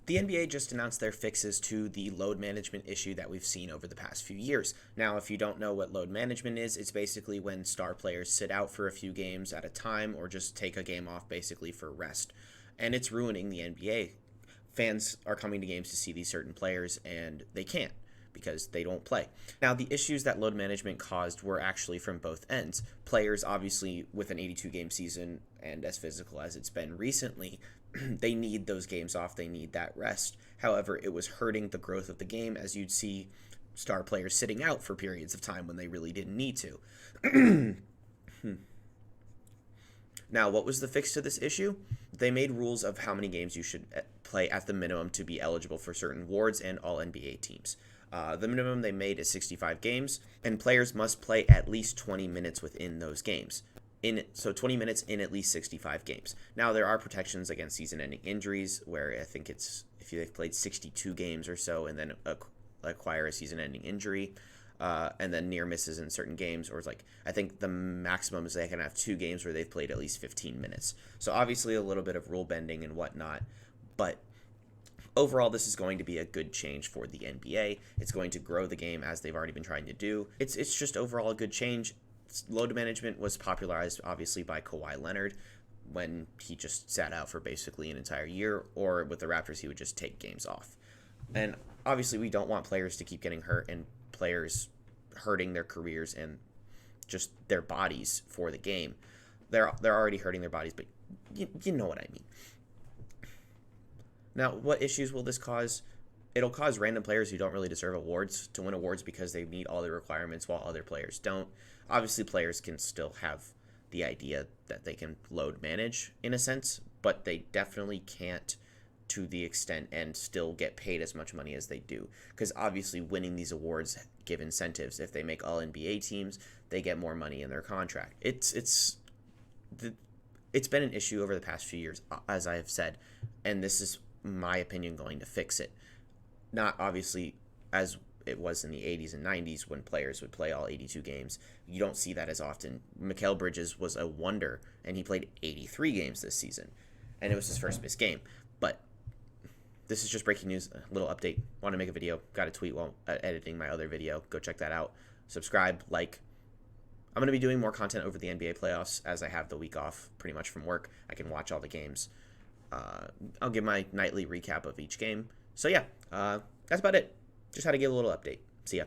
The NBA just announced their fixes to the load management issue that we've seen over the past few years. Now, if you don't know what load management is, it's basically when star players sit out for a few games at a time or just take a game off basically for rest. And it's ruining the NBA. Fans are coming to games to see these certain players and they can't because they don't play. Now, the issues that load management caused were actually from both ends. Players, obviously, with an 82 game season and as physical as it's been recently, they need those games off. They need that rest. However, it was hurting the growth of the game as you'd see star players sitting out for periods of time when they really didn't need to. Now, what was the fix to this issue? They made rules of how many games you should play at the minimum to be eligible for certain awards and all NBA teams. The minimum they made is 65 games, and players must play at least 20 minutes within those games. So 20 minutes in at least 65 games. Now, there are protections against season-ending injuries, where I think it's if you've played 62 games or so and then acquire a season-ending injury, and then near misses in certain games, or it's like I think the maximum is they can have 2 games where they've played at least 15 minutes. So obviously a little bit of rule bending and whatnot, but overall, this is going to be a good change for the NBA. It's going to grow the game as they've already been trying to do. It's just overall a good change. Load management was popularized, obviously, by Kawhi Leonard when he just sat out for basically an entire year, or with the Raptors, he would just take games off. And obviously, we don't want players to keep getting hurt and players hurting their careers and just their bodies for the game. They're already hurting their bodies, but you know what I mean. Now, what issues will this cause? It'll cause random players who don't really deserve awards to win awards because they meet all the requirements while other players don't. Obviously, players can still have the idea that they can load manage in a sense, but they definitely can't to the extent and still get paid as much money as they do. Because obviously, winning these awards give incentives. If they make all NBA teams, they get more money in their contract. It's been an issue over the past few years, as I have said, and this is my opinion going to fix it. Not obviously as it was in the 80s and 90s when players would play all 82 games. You don't see that as often. Mikal Bridges was a wonder, and he played 83 games this season, and it was his first missed game. But this is just breaking news, a little update. Want to make a video, got a tweet while editing my other video. Go check that out. Subscribe, like. I'm going to be doing more content over the NBA playoffs as I have the week off pretty much from work. I can watch all the games. I'll give my nightly recap of each game. So yeah, that's about it. Just had to give a little update. See ya.